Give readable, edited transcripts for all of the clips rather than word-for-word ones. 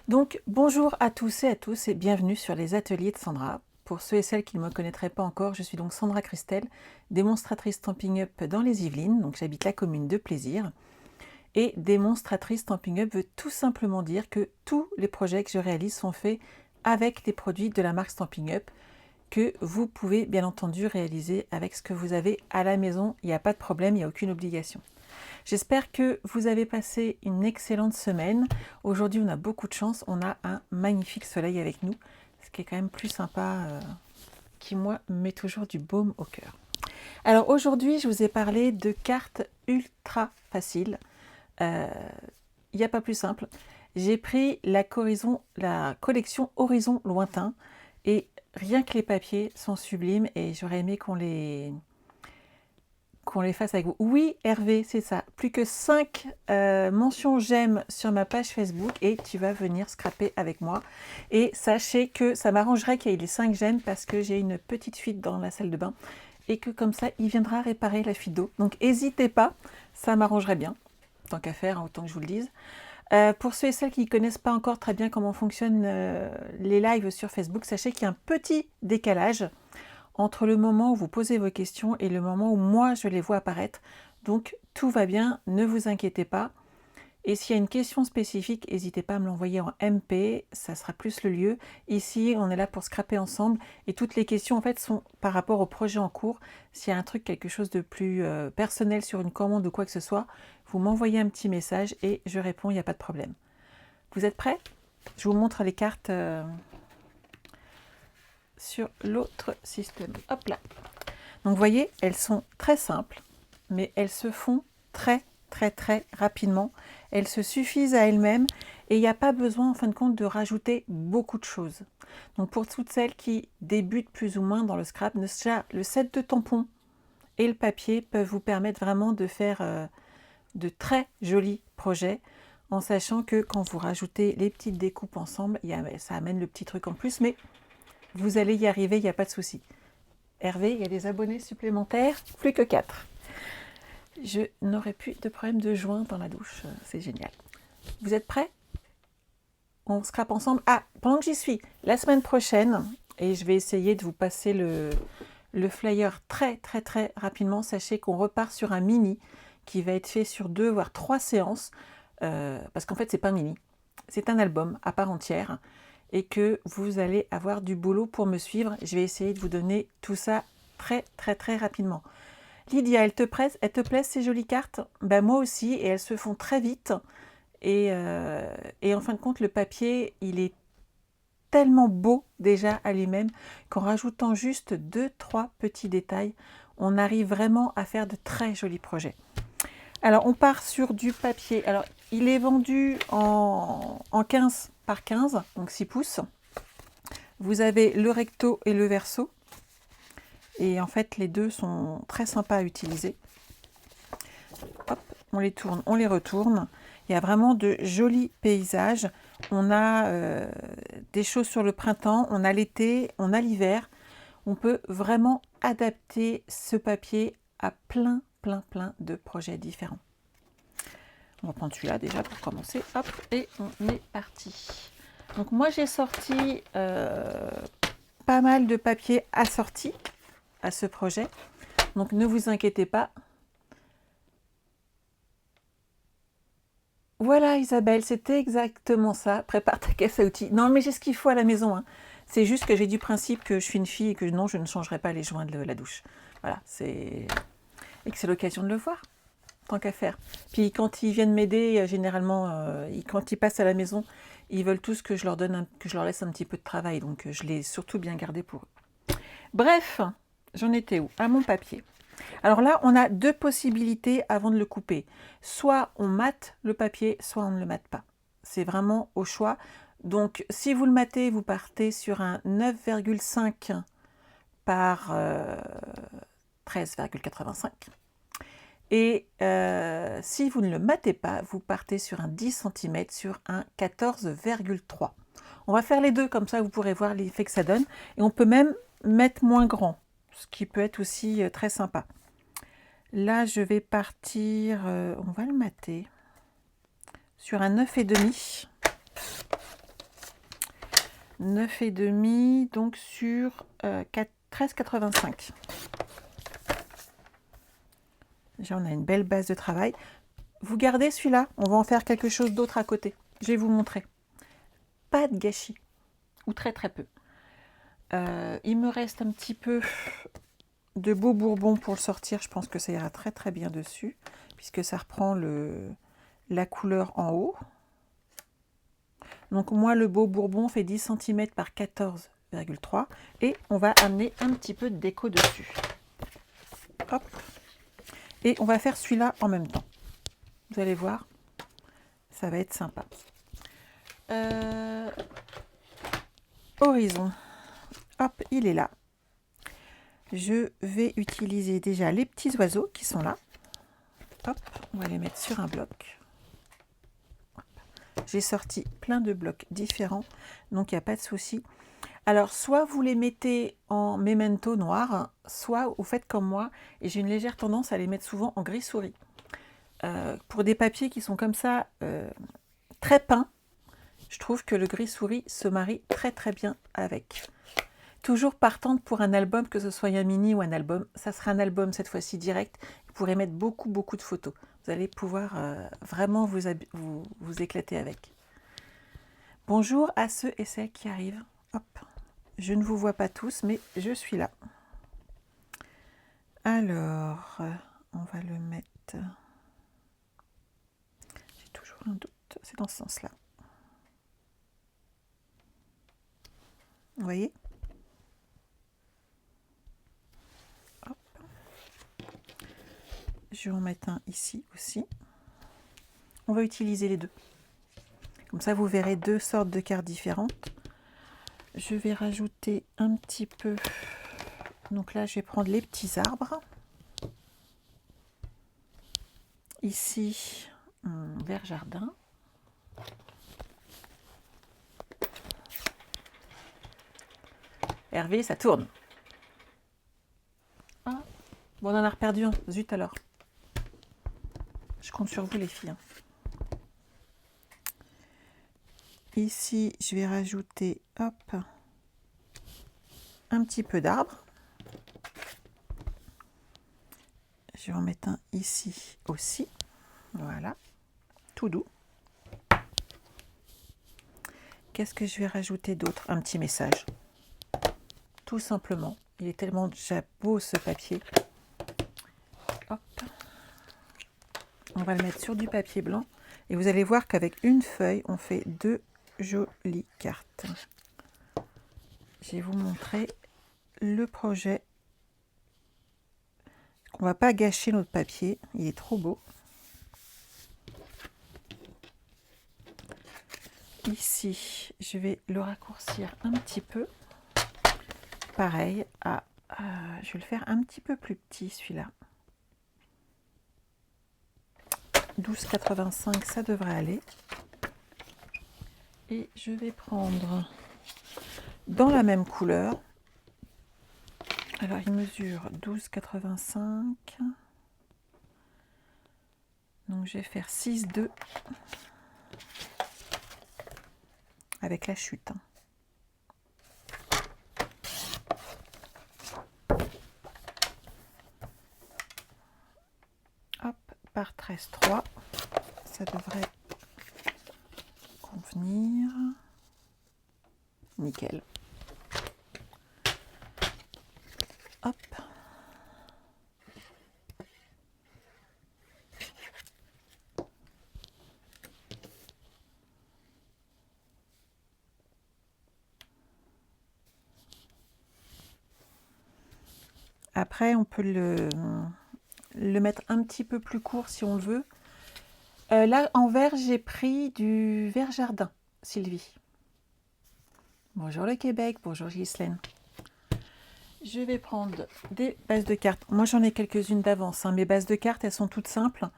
Donc, bonjour à tous et bienvenue sur les ateliers de Sandra. Pour ceux et celles qui ne me connaîtraient pas encore, je suis donc Sandra Christel, démonstratrice Stampin' Up dans les Yvelines, donc j'habite la commune de Plaisir. Et démonstratrice Stampin' Up veut tout simplement dire que tous les projets que je réalise sont faits avec des produits de la marque Stampin' Up, que vous pouvez bien entendu réaliser avec ce que vous avez à la maison. Il n'y a pas de problème, il n'y a aucune obligation. J'espère que vous avez passé une excellente semaine. Aujourd'hui, on a beaucoup de chance. On a un magnifique soleil avec nous, ce qui est quand même plus sympa, qui, moi, met toujours du baume au cœur. Alors aujourd'hui, je vous ai parlé de cartes ultra faciles. Il n'y a pas plus simple. J'ai pris la collection Horizon Lointain et rien que les papiers sont sublimes et j'aurais aimé qu'on les fasse avec vous. Oui, Hervé, c'est ça. Plus que 5 mentions j'aime sur ma page Facebook et tu vas venir scraper avec moi. Et sachez que ça m'arrangerait qu'il y ait les 5 j'aime parce que j'ai une petite fuite dans la salle de bain et que comme ça, il viendra réparer la fuite d'eau. Donc, n'hésitez pas, ça m'arrangerait bien. Tant qu'à faire, autant que je vous le dise. Pour ceux et celles qui ne connaissent pas encore très bien comment fonctionnent les lives sur Facebook, sachez qu'il y a un petit décalage entre le moment où vous posez vos questions et le moment où moi je les vois apparaître. Donc tout va bien, ne vous inquiétez pas. Et s'il y a une question spécifique, n'hésitez pas à me l'envoyer en MP, ça sera plus le lieu. Ici, on est là pour scraper ensemble et toutes les questions en fait sont par rapport au projet en cours. S'il y a un truc, quelque chose de plus personnel sur une commande ou quoi que ce soit, vous m'envoyez un petit message et je réponds, il n'y a pas de problème. Vous êtes prêts? Je vous montre les cartes sur l'autre système. Hop là. Donc vous voyez, elles sont très simples, mais elles se font très rapidement. Elles se suffisent à elles-mêmes et il n'y a pas besoin en fin de compte de rajouter beaucoup de choses. Donc pour toutes celles qui débutent plus ou moins dans le scrap, déjà le set de tampons et le papier peuvent vous permettre vraiment de faire de très jolis projets en sachant que quand vous rajoutez les petites découpes ensemble, ça amène le petit truc en plus, mais vous allez y arriver, il n'y a pas de souci. Hervé, il y a des abonnés supplémentaires, plus que 4. Je n'aurai plus de problème de joint dans la douche, c'est génial. Vous êtes prêts? On scrape ensemble. Ah, pendant que j'y suis, la semaine prochaine, et je vais essayer de vous passer le flyer très rapidement, sachez qu'on repart sur un mini qui va être fait sur 2 voire 3 séances, parce qu'en fait c'est pas un mini, c'est un album à part entière, et que vous allez avoir du boulot pour me suivre. Je vais essayer de vous donner tout ça très rapidement. Lydia, elles te plaisent ces jolies cartes? Ben moi aussi, et elles se font très vite. Et en fin de compte, le papier, il est tellement beau déjà à lui-même qu'en rajoutant juste 2-3 petits détails, on arrive vraiment à faire de très jolis projets. Alors, on part sur du papier. Alors, il est vendu en 15 par 15, donc 6 pouces. Vous avez le recto et le verso. Et en fait, les deux sont très sympas à utiliser. Hop, on les tourne, on les retourne. Il y a vraiment de jolis paysages. On a des choses sur le printemps, on a l'été, on a l'hiver. On peut vraiment adapter ce papier à plein de projets différents. On va prendre celui-là déjà pour commencer. Hop, et on est parti. Donc moi j'ai sorti pas mal de papiers assortis à ce projet. Donc ne vous inquiétez pas. Voilà Isabelle, c'était exactement ça. Prépare ta caisse à outils. Non mais j'ai ce qu'il faut à la maison. Hein. C'est juste que j'ai du principe que je suis une fille et que non, je ne changerai pas les joints de la douche. Voilà, et que c'est l'occasion de le voir, tant qu'à faire. Puis quand ils viennent m'aider, généralement, quand ils passent à la maison, ils veulent tous que je leur que je leur laisse un petit peu de travail. Donc je l'ai surtout bien gardé pour eux. Bref, j'en étais où? À mon papier. Alors là, on a 2 possibilités avant de le couper. Soit on mate le papier, soit on ne le mate pas. C'est vraiment au choix. Donc, si vous le matez, vous partez sur un 9,5 par 13,85. Et si vous ne le matez pas, vous partez sur un 10 cm sur un 14,3. On va faire les deux, comme ça vous pourrez voir l'effet que ça donne. Et on peut même mettre moins grand, ce qui peut être aussi très sympa. Là, je vais partir, on va le mater, sur un 9,5. 9,5 donc sur 13,85. Déjà, on a une belle base de travail. Vous gardez celui-là, on va en faire quelque chose d'autre à côté. Je vais vous montrer. Pas de gâchis, ou très très peu. Il me reste un petit peu de beau bourbon pour le sortir. Je pense que ça ira très très bien dessus, puisque ça reprend la couleur en haut. Donc moi, le beau bourbon fait 10 cm par 14,3 et on va amener un petit peu de déco dessus. Hop. Et on va faire celui-là en même temps. Vous allez voir, ça va être sympa. Horizon. Hop, il est là. Je vais utiliser déjà les petits oiseaux qui sont là. Hop, on va les mettre sur un bloc. J'ai sorti plein de blocs différents, donc il n'y a pas de souci. Alors, soit vous les mettez en memento noir, soit vous faites comme moi, et j'ai une légère tendance à les mettre souvent en gris souris. Pour des papiers qui sont comme ça, très peints, je trouve que le gris souris se marie très très bien avec. Toujours partante pour un album, que ce soit un mini ou un album. Ça sera un album cette fois-ci direct. Vous pourrez mettre beaucoup de photos. Vous allez pouvoir vraiment vous éclater avec. Bonjour à ceux et celles qui arrivent. Hop. Je ne vous vois pas tous, mais je suis là. Alors, on va le mettre... J'ai toujours un doute. C'est dans ce sens-là. Vous voyez ? Hop. Je vais en mettre un ici aussi. On va utiliser les deux. Comme ça, vous verrez deux sortes de cartes différentes. Je vais rajouter un petit peu. Donc là, je vais prendre les petits arbres. Ici, vert jardin. Hervé, ça tourne. Ah, bon, on en a reperdu un. Zut alors. Je compte sur vous, les filles. Ici, je vais rajouter, hop, un petit peu d'arbre. Je vais en mettre un ici aussi. Voilà, tout doux. Qu'est-ce que je vais rajouter d'autre? Un petit message. Tout simplement. Il est tellement déjà beau ce papier. Hop. On va le mettre sur du papier blanc. Et vous allez voir qu'avec une feuille, on fait deux jolies cartes. Je vais vous montrer le projet. On ne va pas gâcher notre papier. Il est trop beau. Ici, je vais le raccourcir un petit peu. Pareil, je vais le faire un petit peu plus petit celui-là. 12,85, ça devrait aller. Et je vais prendre dans la même couleur. Alors, il mesure 12,85. Donc, je vais faire 6,2 avec la chute. Hop, par 13,3. Ça devrait convenir. Nickel. Hop. Après, on peut le mettre un petit peu plus court si on le veut. Là, en vert, j'ai pris du vert jardin, Sylvie. Bonjour le Québec, bonjour Ghislaine. Je vais prendre des bases de cartes. Moi, j'en ai quelques-unes d'avance. Mes bases de cartes, elles sont toutes simples.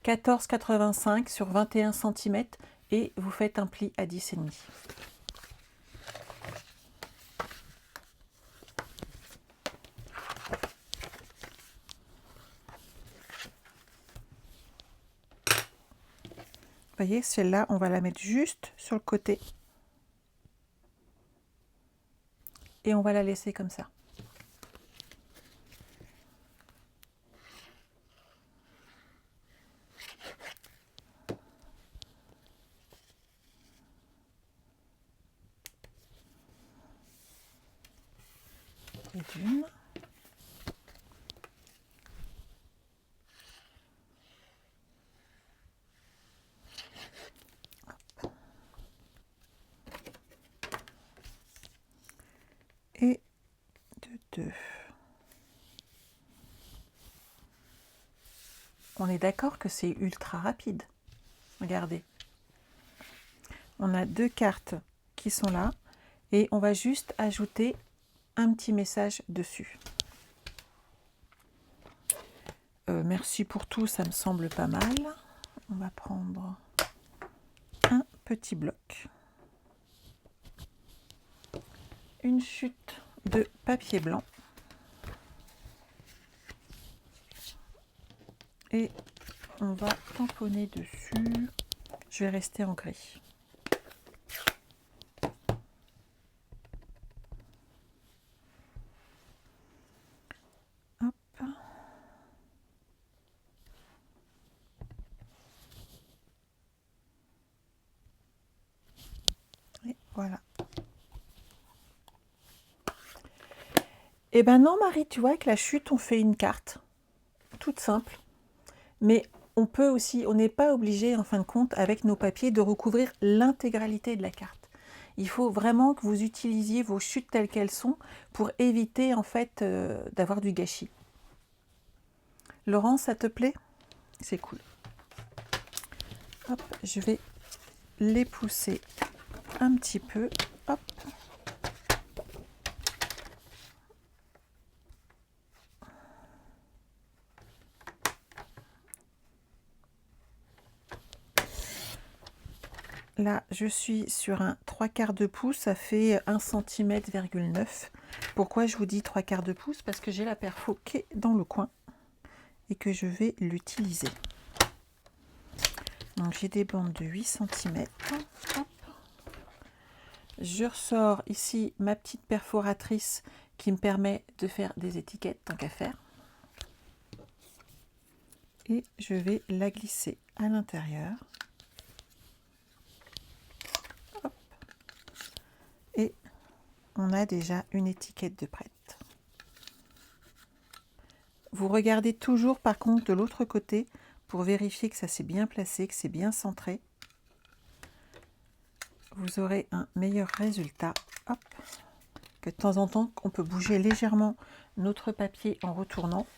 14,85 sur 21 cm et vous faites un pli à 10,5. Vous voyez, celle-là, on va la mettre juste sur le côté. et on va la laisser comme ça. Et d'une. Et de deux. On est d'accord que c'est ultra rapide. Regardez. On a 2 cartes qui sont là et on va juste ajouter un petit message dessus. Merci pour tout, ça me semble pas mal. On va prendre un petit bloc. Une chute de papier blanc. Et on va tamponner dessus. Je vais rester en gris. Hop. Et voilà. Eh ben non, Marie, tu vois, avec la chute, on fait une carte. Toute simple. Mais on peut aussi, on n'est pas obligé, en fin de compte, avec nos papiers, de recouvrir l'intégralité de la carte. Il faut vraiment que vous utilisiez vos chutes telles qu'elles sont pour éviter, en fait, d'avoir du gâchis. Laurent, ça te plaît? C'est cool. Hop, je vais les pousser un petit peu. Hop. Là, je suis sur un 3/4 de pouce, ça fait 1 cm,9 cm. Pourquoi je vous dis 3/4 de pouce? Parce que j'ai la perfo qui est dans le coin et que je vais l'utiliser. Donc j'ai des bandes de 8 cm. Hop. Je ressors ici ma petite perforatrice qui me permet de faire des étiquettes tant qu'à faire. Et je vais la glisser à l'intérieur. Et on a déjà une étiquette de prête. Vous regardez toujours par contre de l'autre côté pour vérifier que ça s'est bien placé, que c'est bien centré. Vous aurez un meilleur résultat. Hop. Que de temps en temps, on peut bouger légèrement notre papier en retournant.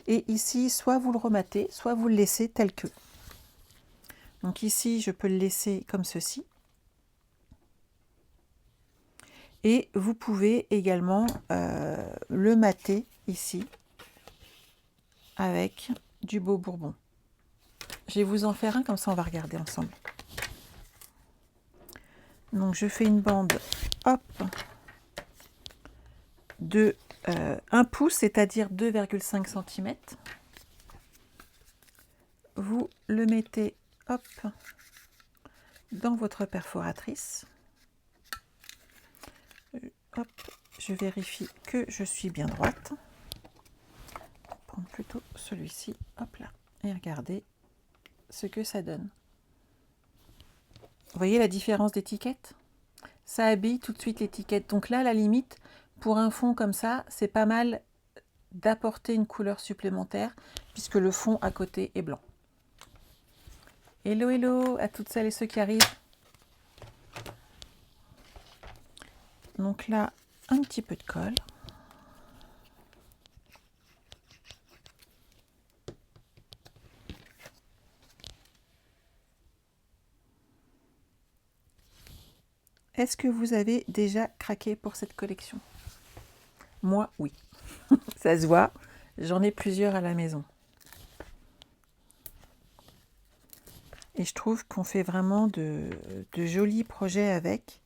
Et ici, soit vous le rematez, soit vous le laissez tel que. Donc ici, je peux le laisser comme ceci. Et vous pouvez également le mater ici avec du beau bourbon. Je vais vous en faire un, comme ça on va regarder ensemble. Donc je fais une bande, hop, de 1 pouce, c'est-à-dire 2,5 cm. Vous le mettez, hop, dans votre perforatrice. Hop, je vérifie que je suis bien droite. Je vais prendre plutôt celui-ci, hop là, et regardez ce que ça donne. Vous voyez la différence d'étiquette? Ça habille tout de suite l'étiquette. Donc là, à la limite, pour un fond comme ça, c'est pas mal d'apporter une couleur supplémentaire puisque le fond à côté est blanc. Hello, hello à toutes celles et ceux qui arrivent. Donc là, un petit peu de colle. Est-ce que vous avez déjà craqué pour cette collection? Moi, oui. Ça se voit, j'en ai plusieurs à la maison. Et je trouve qu'on fait vraiment de jolis projets avec.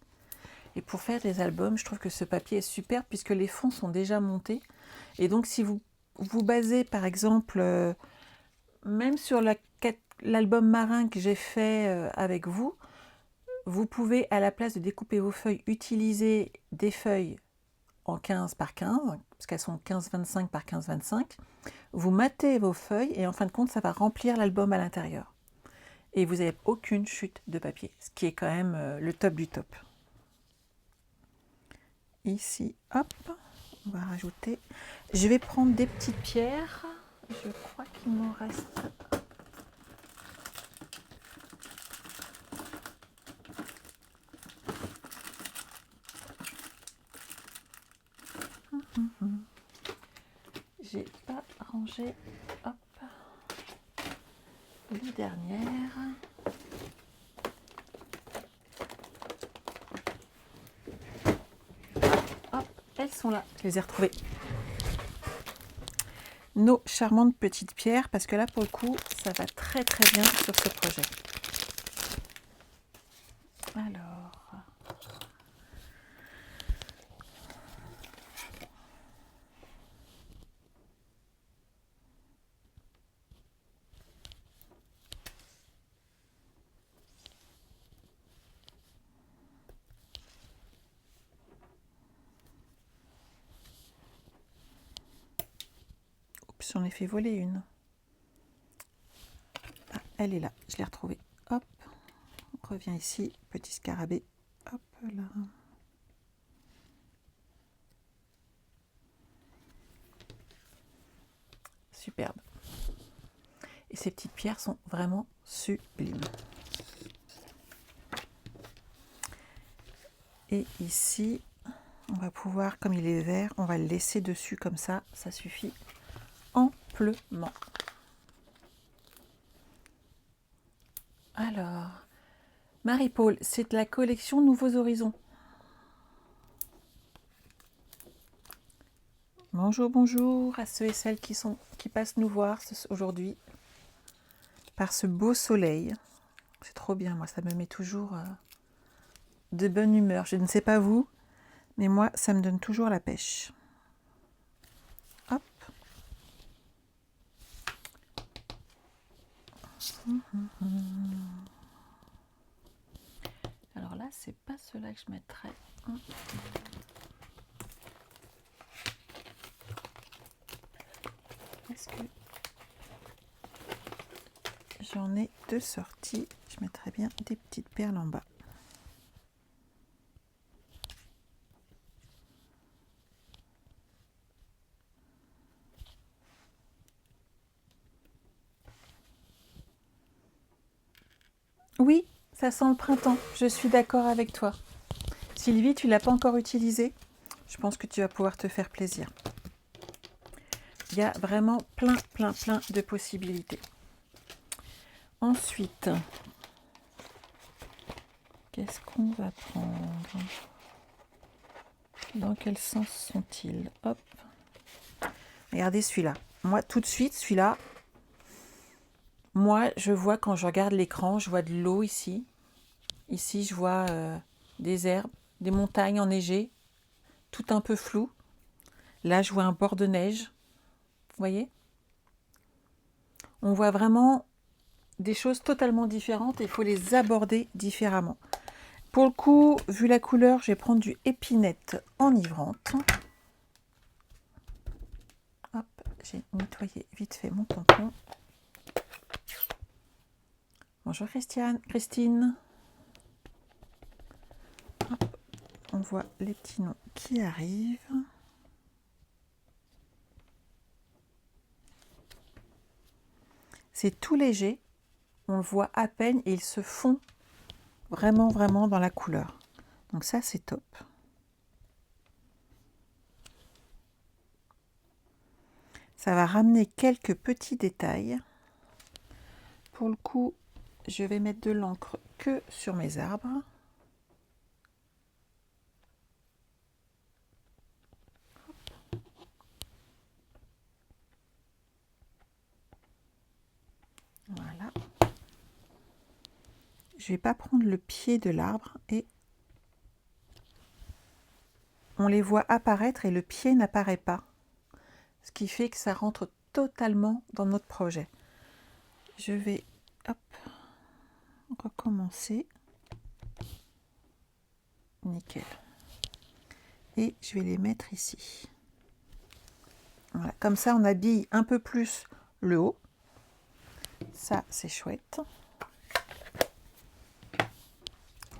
Et pour faire des albums, je trouve que ce papier est super puisque les fonds sont déjà montés. Et donc, si vous vous basez, par exemple, même sur l'album marin que j'ai fait avec vous, Vous pouvez, à la place de découper vos feuilles, utiliser des feuilles en 15 par 15, parce qu'elles sont 15-25 par 15-25. Vous matez vos feuilles et en fin de compte, ça va remplir l'album à l'intérieur. Et vous n'avez aucune chute de papier, ce qui est quand même le top du top. Ici, hop, on va rajouter. Je vais prendre des petites pierres. Je crois qu'il m'en reste. J'ai pas rangé, hop, les dernières. Hop, elles sont là, je les ai retrouvées. Nos charmantes petites pierres, parce que là pour le coup, ça va très très bien sur ce projet. Alors, oups, j'en ai fait voler une. Ah, elle est là, je l'ai retrouvée. Hop, on revient ici, petit scarabée. Hop là. Superbe. Et ces petites pierres sont vraiment sublimes. Et ici, on va pouvoir, comme il est vert, on va le laisser dessus comme ça suffit amplement. Alors, Marie-Paul, c'est la collection Nouveaux Horizons. Bonjour, bonjour à ceux et celles qui passent nous voir aujourd'hui par ce beau soleil. C'est trop bien, moi ça me met toujours de bonne humeur. Je ne sais pas vous, mais moi ça me donne toujours la pêche. Hop. Alors là, c'est pas cela que je mettrais. Est-ce que j'en ai deux sorties? Je mettrais bien des petites perles en bas. Oui, ça sent le printemps. Je suis d'accord avec toi. Sylvie, tu ne l'as pas encore utilisé? Je pense que tu vas pouvoir te faire plaisir. Il y a vraiment plein de possibilités. Ensuite, qu'est-ce qu'on va prendre? Dans quel sens sont-ils? Hop. Regardez celui-là. Moi, tout de suite, celui-là, moi, je vois quand je regarde l'écran, je vois de l'eau ici. Ici, je vois des herbes, des montagnes enneigées, tout un peu flou. Là, je vois un bord de neige. Vous voyez? On voit vraiment des choses totalement différentes et il faut les aborder différemment. Pour le coup, vu la couleur, je vais prendre du épinette enivrante. Hop, j'ai nettoyé vite fait mon tampon. Bonjour Christine. Hop, on voit les petits noms qui arrivent. C'est tout léger, on le voit à peine et ils se fond vraiment dans la couleur. Donc ça, c'est top. Ça va ramener quelques petits détails. Pour le coup, je vais mettre de l'encre que sur mes arbres. Voilà. Je vais pas prendre le pied de l'arbre et on les voit apparaître et le pied n'apparaît pas. Ce qui fait que ça rentre totalement dans notre projet. Je vais hop, recommencer. nickel. Et je vais les mettre ici. Voilà. Comme ça, on habille un peu plus le haut. Ça, c'est chouette.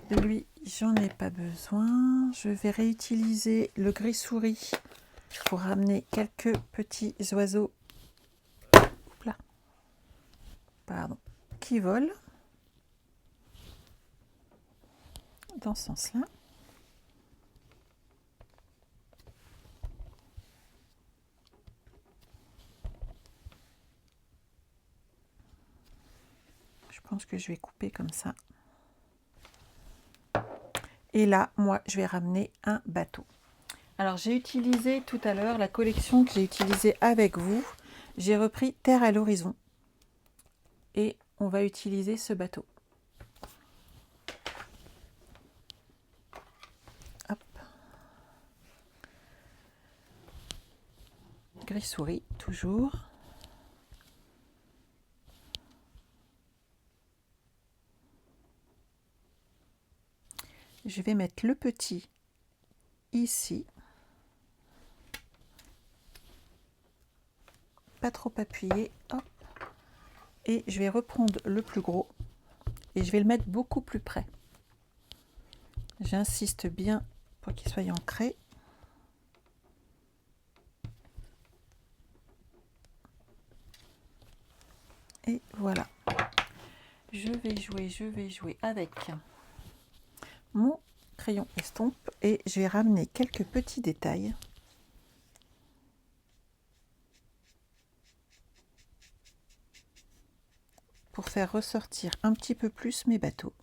Lui, j'en ai pas besoin. Je vais réutiliser le gris souris pour ramener quelques petits oiseaux là, pardon, qui volent dans ce sens-là. Je pense que je vais couper comme ça. Et là, moi, je vais ramener un bateau. Alors, j'ai utilisé tout à l'heure la collection que j'ai utilisée avec vous. J'ai repris Terre à l'horizon. Et on va utiliser ce bateau. Hop. Gris souris, toujours. Je vais mettre le petit ici. Pas trop appuyé. Hop. Et je vais reprendre le plus gros. Et je vais le mettre beaucoup plus près. J'insiste bien pour qu'il soit ancré. Et voilà. Je vais jouer avec mon crayon estompe et je vais ramener quelques petits détails. Pour faire ressortir un petit peu plus mes bateaux.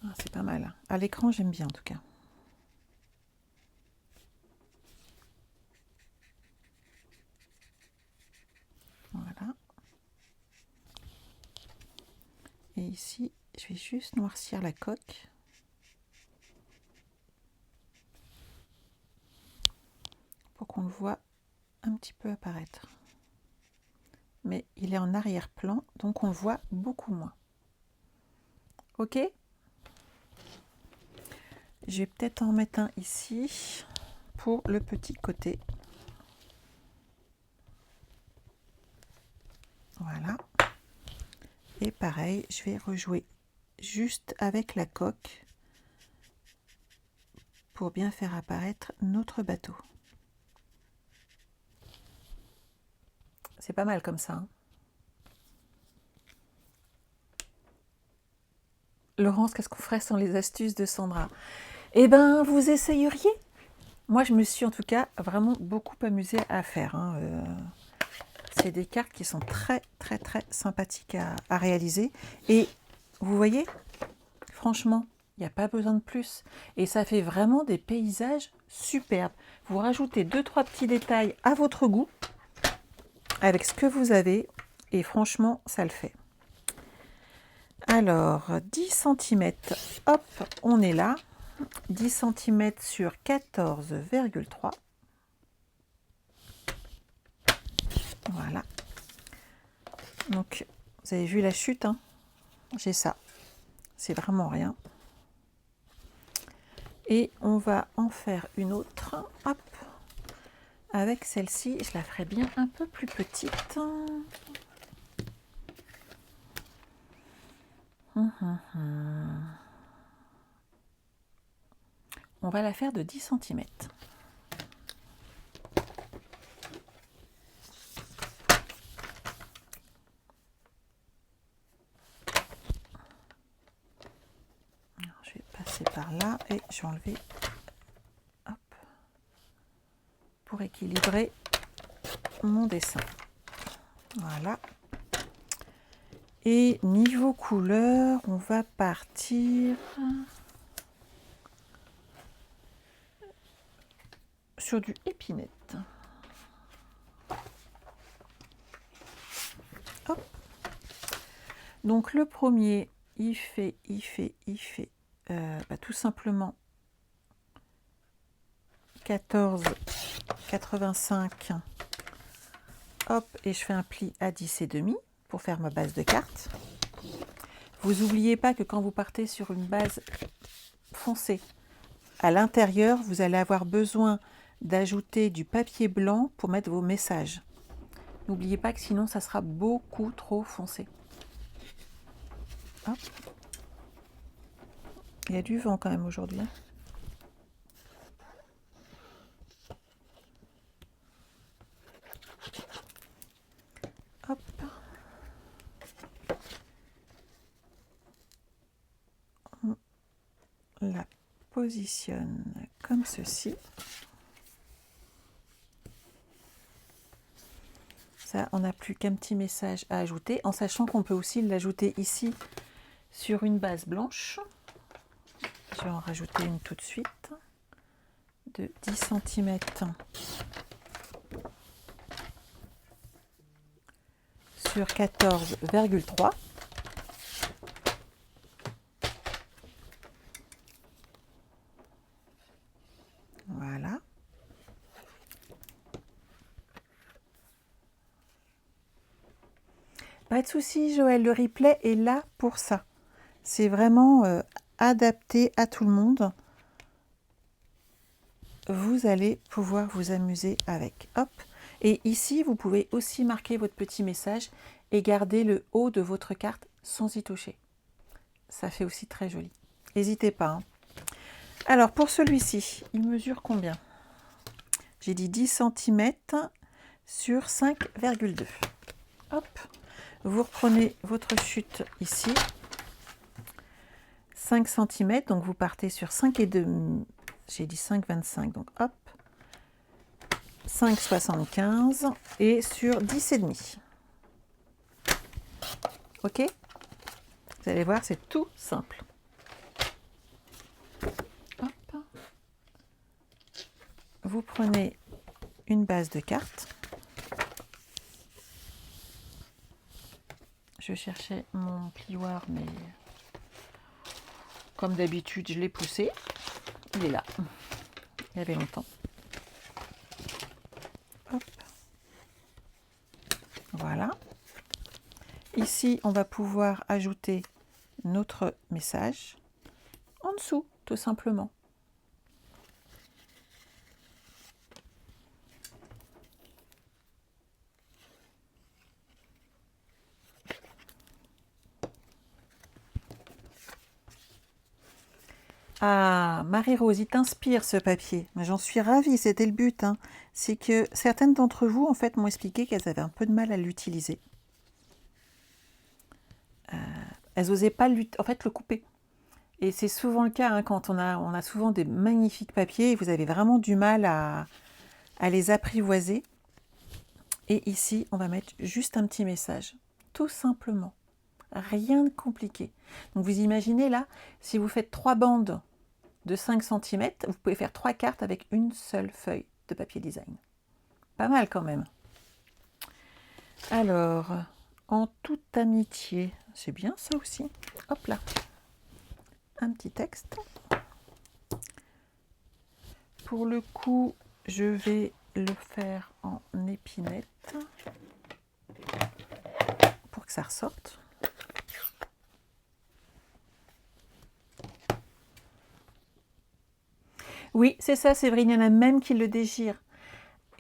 Ah, c'est pas mal. À l'écran, j'aime bien en tout cas. Voilà. Et ici, je vais juste noircir la coque. Pour qu'on le voit un petit peu apparaître. Mais il est en arrière-plan, donc on le voit beaucoup moins. Ok ? Je vais peut-être en mettre un ici pour le petit côté. Voilà. Et pareil, je vais rejouer juste avec la coque pour bien faire apparaître notre bateau. C'est pas mal comme ça. Hein. Laurence, qu'est-ce qu'on ferait sans les astuces de Sandra? Eh ben, vous essayeriez? Moi, je me suis en tout cas vraiment beaucoup amusée à faire. Hein. C'est des cartes qui sont très sympathiques à réaliser. Et vous voyez, franchement, il n'y a pas besoin de plus. Et ça fait vraiment des paysages superbes. Vous rajoutez 2-3 petits détails à votre goût, avec ce que vous avez. Et franchement, ça le fait. Alors, 10 cm, hop, on est là. 10 cm sur 14,3. Voilà. Donc, vous avez vu la chute, hein? J'ai ça. C'est vraiment rien. Et on va en faire une autre. Hop. Avec celle-ci, je la ferai bien un peu plus petite. On va la faire de 10 cm. Je vais passer par là et je vais enlever, hop, pour équilibrer mon dessin. Voilà. Et niveau couleur, on va partir sur du épinette. Hop. Donc le premier, il fait tout simplement 14,85. Hop, et je fais un pli à 10,5 pour faire ma base de carte. Vous n'oubliez pas que quand vous partez sur une base foncée, à l'intérieur, vous allez avoir besoin d'ajouter du papier blanc pour mettre vos messages. N'oubliez pas que sinon, ça sera beaucoup trop foncé. Hop. Il y a du vent quand même aujourd'hui. Hop. On la positionne comme ceci. Ça, on n'a plus qu'un petit message à ajouter, en sachant qu'on peut aussi l'ajouter ici sur une base blanche. Je vais en rajouter une tout de suite de 10 cm sur 14,3. Voilà. Pas de souci, Joël, le replay est là pour ça. C'est vraiment adapté à tout le monde. Vous allez pouvoir vous amuser avec. Hop. Et ici, vous pouvez aussi marquer votre petit message et garder le haut de votre carte sans y toucher. Ça fait aussi très joli. N'hésitez pas. Hein. Alors, pour celui-ci, il mesure combien? J'ai dit 10 cm sur 5,2. Hop. Vous reprenez votre chute ici. 5 cm, donc vous partez sur 5,2. J'ai dit 5,25, donc hop. 5,75 et sur 10,5. Ok? Vous allez voir, c'est tout simple. Hop. Vous prenez une base de carte. Je cherchais mon plioir, mais comme d'habitude, je l'ai poussé. Il est là. Il y avait longtemps. Hop. Voilà. Ici, on va pouvoir ajouter notre message en dessous, tout simplement. Ah, Marie-Rose, il t'inspire ce papier. J'en suis ravie, c'était le but. Hein. C'est que certaines d'entre vous, en fait, m'ont expliqué qu'elles avaient un peu de mal à l'utiliser. Elles n'osaient pas le couper. Et c'est souvent le cas hein, quand on a souvent des magnifiques papiers et vous avez vraiment du mal à les apprivoiser. Et ici, on va mettre juste un petit message, tout simplement. Rien de compliqué. Donc vous imaginez là, si vous faites 3 bandes de 5 cm, vous pouvez faire 3 cartes avec une seule feuille de papier design. Pas mal quand même. Alors, en toute amitié, c'est bien ça aussi. Hop là, un petit texte. Pour le coup, je vais le faire en épinette pour que ça ressorte. Oui, c'est ça, Séverine, il y en a même qui le désirent.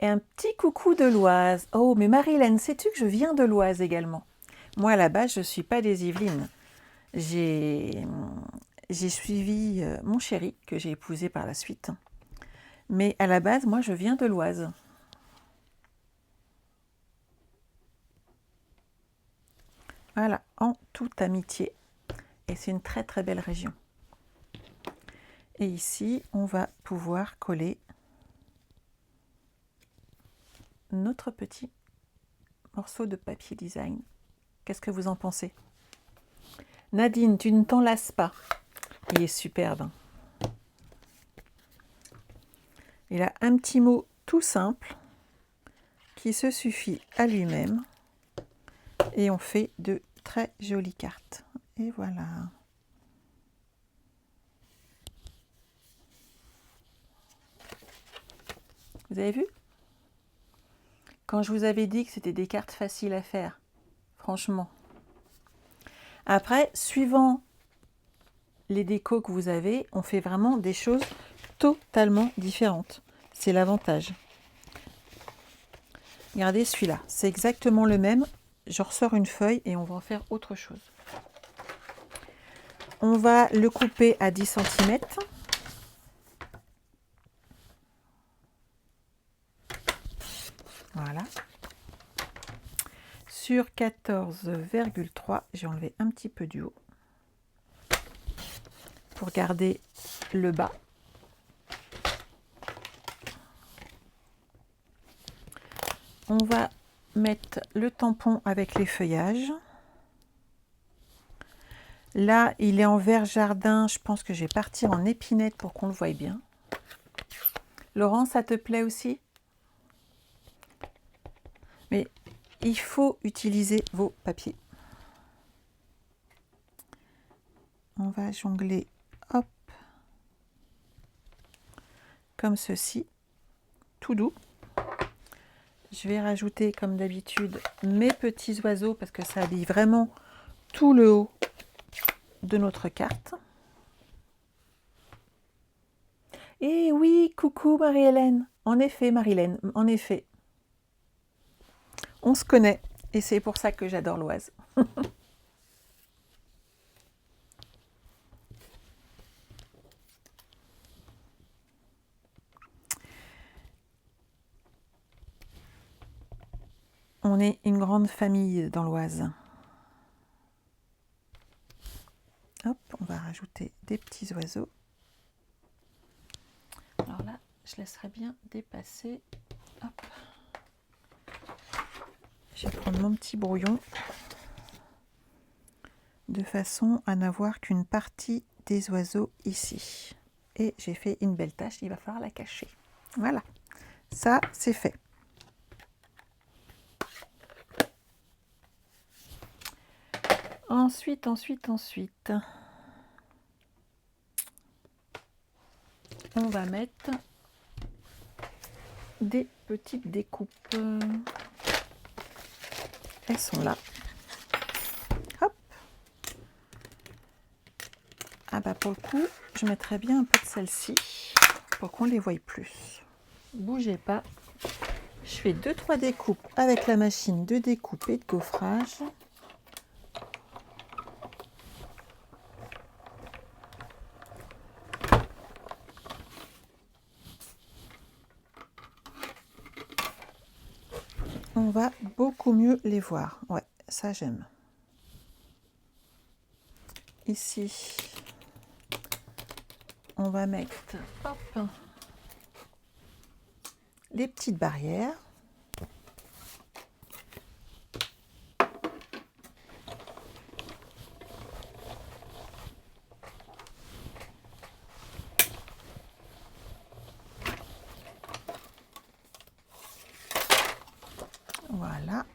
Et un petit coucou de l'Oise. Oh, mais Marie-Hélène, sais-tu que je viens de l'Oise également? Moi, à la base, je ne suis pas des Yvelines. J'ai suivi mon chéri, que j'ai épousé par la suite. Mais à la base, moi, je viens de l'Oise. Voilà, en toute amitié. Et c'est une très très belle région. Et ici, on va pouvoir coller notre petit morceau de papier design. Qu'est-ce que vous en pensez? Nadine, tu ne t'en lasses pas. Il est superbe. Il a un petit mot tout simple qui se suffit à lui-même. Et on fait de très jolies cartes. Et voilà. Vous avez vu? Quand je vous avais dit que c'était des cartes faciles à faire, franchement. Après, suivant les décos que vous avez, on fait vraiment des choses totalement différentes. C'est l'avantage. Regardez celui-là, c'est exactement le même. Je ressors une feuille et on va en faire autre chose. On va le couper à 10 cm. Voilà. Sur 14,3, j'ai enlevé un petit peu du haut pour garder le bas. On va mettre le tampon avec les feuillages. Là, il est en vert jardin. Je pense que je vais partir en épinette pour qu'on le voie bien. Laurent, ça te plaît aussi? Mais il faut utiliser vos papiers. On va jongler, hop, comme ceci, tout doux. Je vais rajouter, comme d'habitude, mes petits oiseaux parce que ça habille vraiment tout le haut de notre carte. Et oui, coucou Marie-Hélène. En effet, Marie-Hélène, en effet. On se connaît et c'est pour ça que j'adore l'Oise. On est une grande famille dans l'Oise. Hop, on va rajouter des petits oiseaux. Alors là, je laisserai bien dépasser. Hop. Je vais prendre mon petit brouillon de façon à n'avoir qu'une partie des oiseaux ici. Et j'ai fait une belle tache, il va falloir la cacher. Voilà, ça c'est fait. Ensuite, on va mettre des petites découpes. Elles sont là. Hop. Ah bah pour le coup, je mettrais bien un peu de celle-ci pour qu'on les voie plus. Bougez pas. Je fais 2-3 découpes avec la machine de découpe et de gaufrage. On va beaucoup mieux les voir. Ouais, ça j'aime. Ici, on va mettre hop, les petites barrières. Voilà.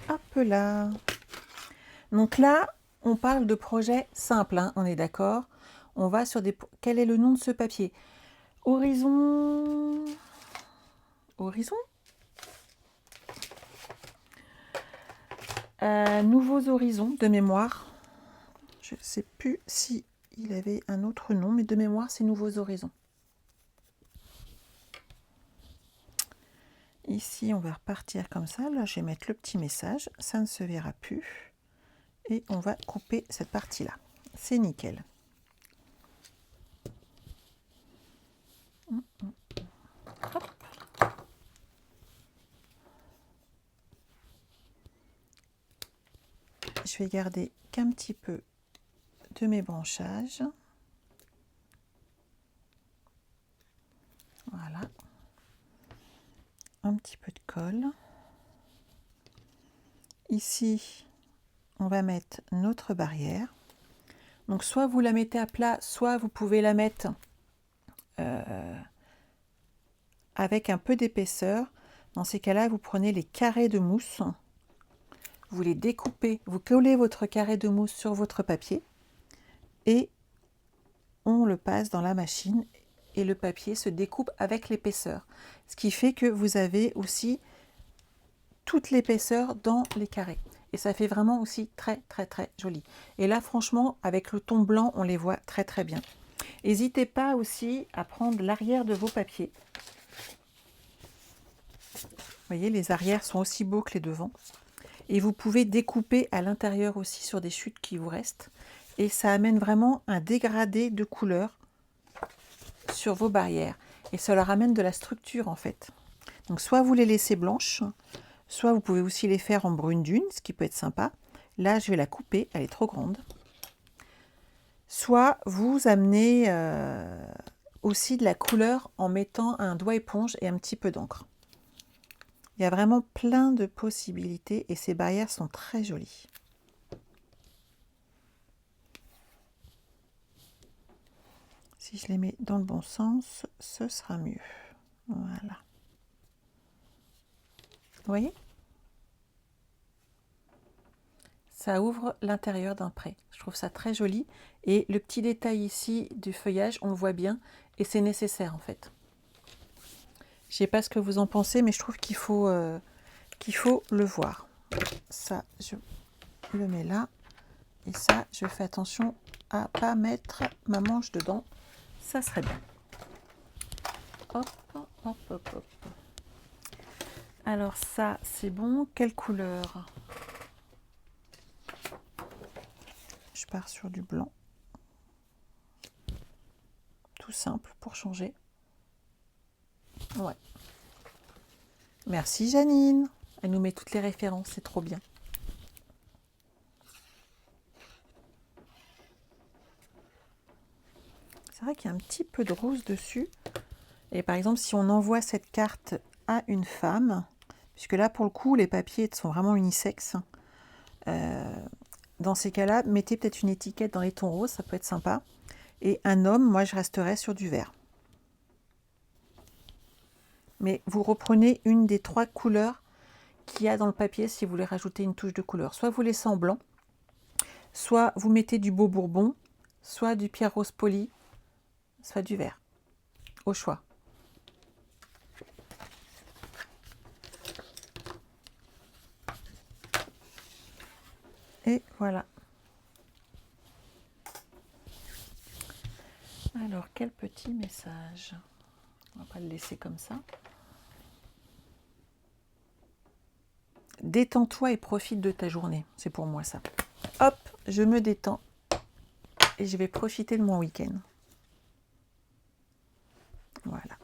Hop là. Donc là, on parle de projet simple, hein, on est d'accord. On va sur des... Quel est le nom de ce papier? Horizon... Horizon Nouveaux horizons de mémoire. Je ne sais plus si il avait un autre nom, mais de mémoire, c'est Nouveaux horizons. Ici, on va repartir comme ça. Là, je vais mettre le petit message. Ça ne se verra plus. Et on va couper cette partie-là. C'est nickel. Hop. Je vais garder qu'un petit peu de mes branchages. Voilà. Un petit peu de colle. ici, on va mettre notre barrière. Donc soit vous la mettez à plat, soit vous pouvez la mettre avec un peu d'épaisseur. Dans ces cas-là, vous prenez les carrés de mousse, vous les découpez, vous collez votre carré de mousse sur votre papier et on le passe dans la machine et le papier se découpe avec l'épaisseur. Ce qui fait que vous avez aussi toute l'épaisseur dans les carrés. Et ça fait vraiment aussi très joli. Et là, franchement, avec le ton blanc, on les voit très bien. N'hésitez pas aussi à prendre l'arrière de vos papiers. Vous voyez, les arrières sont aussi beaux que les devants. Et vous pouvez découper à l'intérieur aussi sur des chutes qui vous restent. Et ça amène vraiment un dégradé de couleur sur vos barrières. Et ça leur amène de la structure en fait. Donc soit vous les laissez blanches, soit vous pouvez aussi les faire en brune dune, ce qui peut être sympa. Là, je vais la couper, elle est trop grande. Soit vous amenez aussi de la couleur en mettant un doigt éponge et un petit peu d'encre. Il y a vraiment plein de possibilités et ces barrières sont très jolies. Si je les mets dans le bon sens, ce sera mieux. Voilà. Vous voyez ? Ça ouvre l'intérieur d'un pré. Je trouve ça très joli. Et le petit détail ici du feuillage, on le voit bien. Et c'est nécessaire en fait. Je ne sais pas ce que vous en pensez, mais je trouve qu'il faut le voir. Ça, je le mets là. Et ça, je fais attention à ne pas mettre ma manche dedans. Ça serait bien. Hop, hop, hop, hop. Alors ça, c'est bon. Quelle couleur ? Je pars sur du blanc. Tout simple pour changer. Ouais. Merci Janine. Elle nous met toutes les références, c'est trop bien. C'est vrai qu'il y a un petit peu de rose dessus. Et par exemple, si on envoie cette carte à une femme, puisque là, pour le coup, les papiers sont vraiment unisexes, dans ces cas-là, mettez peut-être une étiquette dans les tons roses, ça peut être sympa. Et un homme, moi, je resterais sur du vert. Mais vous reprenez une des 3 couleurs qu'il y a dans le papier si vous voulez rajouter une touche de couleur. Soit vous laissez en blanc, soit vous mettez du beau bourbon, soit du pierre rose poli, soit du vert. Au choix. Et voilà. Alors, quel petit message. On va pas le laisser comme ça. Détends-toi et profite de ta journée. C'est pour moi ça. Hop, je me détends et je vais profiter de mon week-end. Voilà.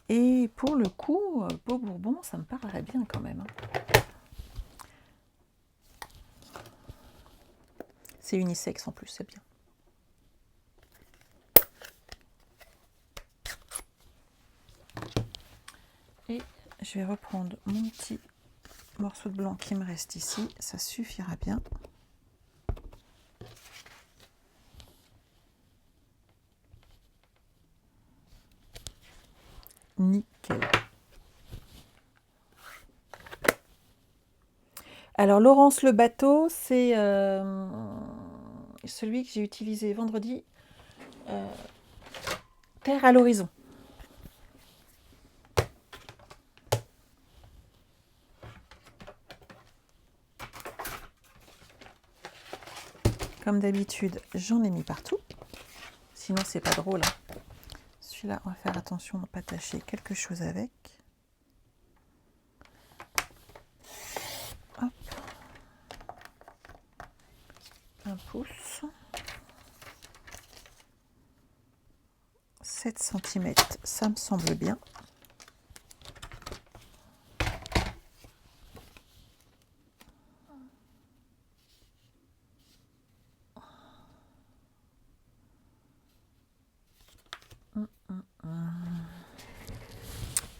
Et pour le coup, beau bourbon, ça me parlerait bien quand même. C'est unisexe en plus, c'est bien. Et je vais reprendre mon petit morceau de blanc qui me reste ici. Ça suffira bien. Nickel. Alors, Laurence le bateau, c'est celui que j'ai utilisé vendredi. Terre à l'horizon. Comme d'habitude, j'en ai mis partout. Sinon, c'est pas drôle. Hein. Celui-là, on va faire attention à ne pas tâcher quelque chose avec. Hop. Un pouce. 7 cm, ça me semble bien.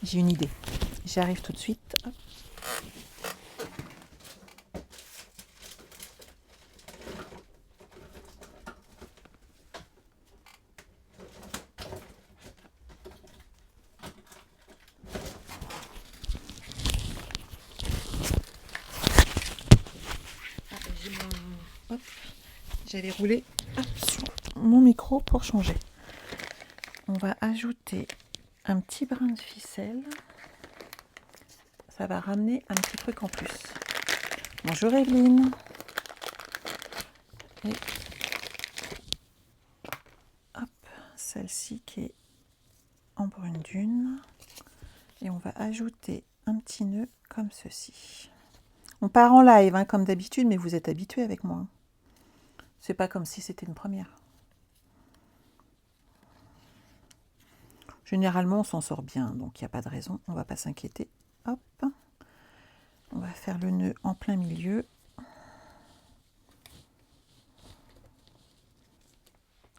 J'ai une idée. J'arrive tout de suite. Hop. J'avais roulé sur mon micro pour changer. On va ajouter un petit brin de ficelle. Ça va ramener un petit truc en plus. Bonjour Evelyne. Et hop, celle-ci qui est en brune dune. Et on va ajouter un petit nœud comme ceci. On part en live hein, comme d'habitude, mais vous êtes habitués avec moi. C'est pas comme si c'était une première. Généralement, on s'en sort bien, donc il n'y a pas de raison, on ne va pas s'inquiéter. Hop, on va faire le nœud en plein milieu.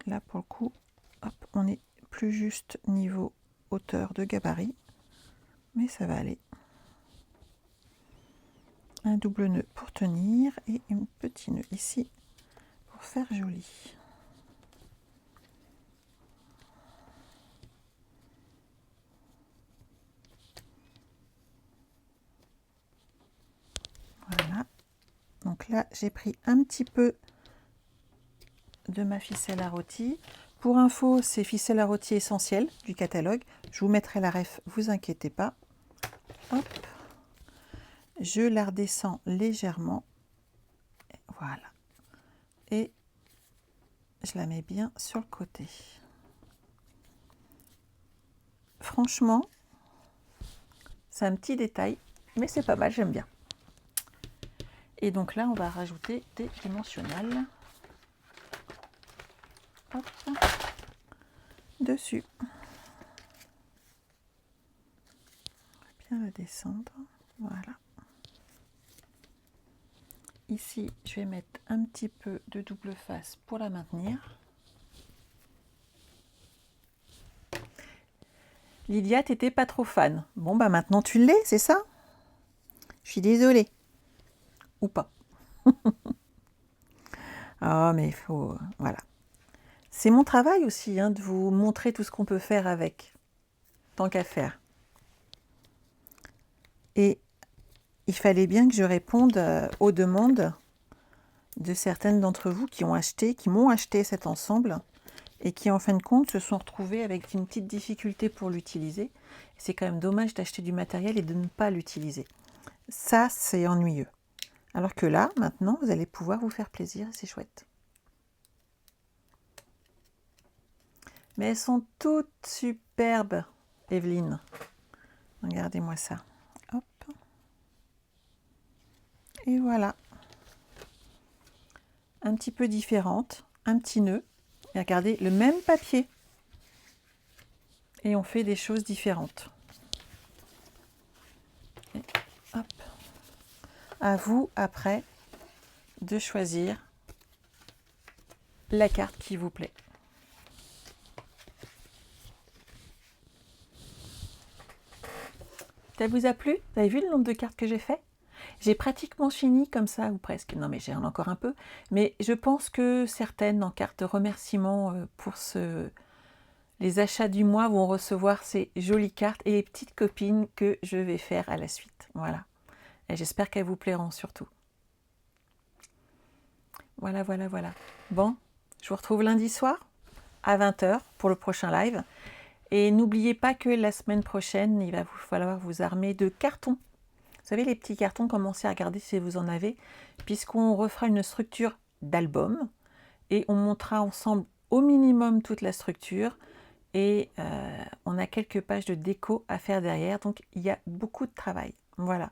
Là, pour le coup, hop, on est plus juste niveau hauteur de gabarit, mais ça va aller. Un double nœud pour tenir et un petit nœud ici pour faire joli. Voilà. Donc là, j'ai pris un petit peu de ma ficelle à rôti. Pour info, c'est ficelle à rôti essentielle du catalogue. Je vous mettrai la ref, vous inquiétez pas. Hop. Je la redescends légèrement. Voilà. Et je la mets bien sur le côté. Franchement, c'est un petit détail, mais c'est pas mal, j'aime bien. Et donc là, on va rajouter des dimensionnels. Hop. Dessus. On va bien la descendre. Voilà. Ici, je vais mettre un petit peu de double face pour la maintenir. Lydia, t'étais pas trop fan. Bon, bah maintenant tu l'es, c'est ça? Je suis désolée. Ou pas. Ah, mais il faut... Voilà. C'est mon travail aussi, hein, de vous montrer tout ce qu'on peut faire avec. Tant qu'à faire. Et il fallait bien que je réponde aux demandes de certaines d'entre vous qui m'ont acheté cet ensemble et qui en fin de compte se sont retrouvés avec une petite difficulté pour l'utiliser. C'est quand même dommage d'acheter du matériel et de ne pas l'utiliser. Ça, c'est ennuyeux. Alors que là, maintenant, vous allez pouvoir vous faire plaisir et c'est chouette. Mais elles sont toutes superbes, Evelyne. Regardez-moi ça. Hop. Et voilà. Un petit peu différente, un petit nœud. Et regardez, le même papier. Et on fait des choses différentes. Et hop. À vous, après, de choisir la carte qui vous plaît. Ça vous a plu? Vous avez vu le nombre de cartes que j'ai fait? J'ai pratiquement fini comme ça, ou presque. Non, mais j'ai encore un peu. Mais je pense que certaines, en carte de remerciement pour les achats du mois, vont recevoir ces jolies cartes et les petites copines que je vais faire à la suite. Voilà. Et j'espère qu'elles vous plairont surtout. Voilà, voilà, voilà. Bon, je vous retrouve lundi soir à 20 h pour le prochain live. Et n'oubliez pas que la semaine prochaine, il va vous falloir vous armer de cartons. Vous savez, les petits cartons, commencez à regarder si vous en avez, puisqu'on refera une structure d'album et on montera ensemble au minimum toute la structure. Et on a quelques pages de déco à faire derrière, donc il y a beaucoup de travail. Voilà.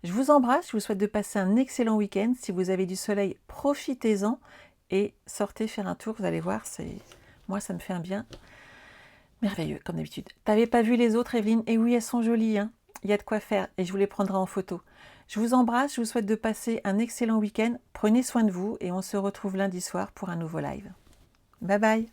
Je vous embrasse, je vous souhaite de passer un excellent week-end. Si vous avez du soleil, profitez-en et sortez faire un tour. Vous allez voir, moi ça me fait un bien merveilleux, comme d'habitude. T'avais pas vu les autres, Evelyne? Et oui, elles sont jolies, hein. Il y a de quoi faire et je vous les prendrai en photo. Je vous embrasse, je vous souhaite de passer un excellent week-end. Prenez soin de vous et on se retrouve lundi soir pour un nouveau live. Bye bye!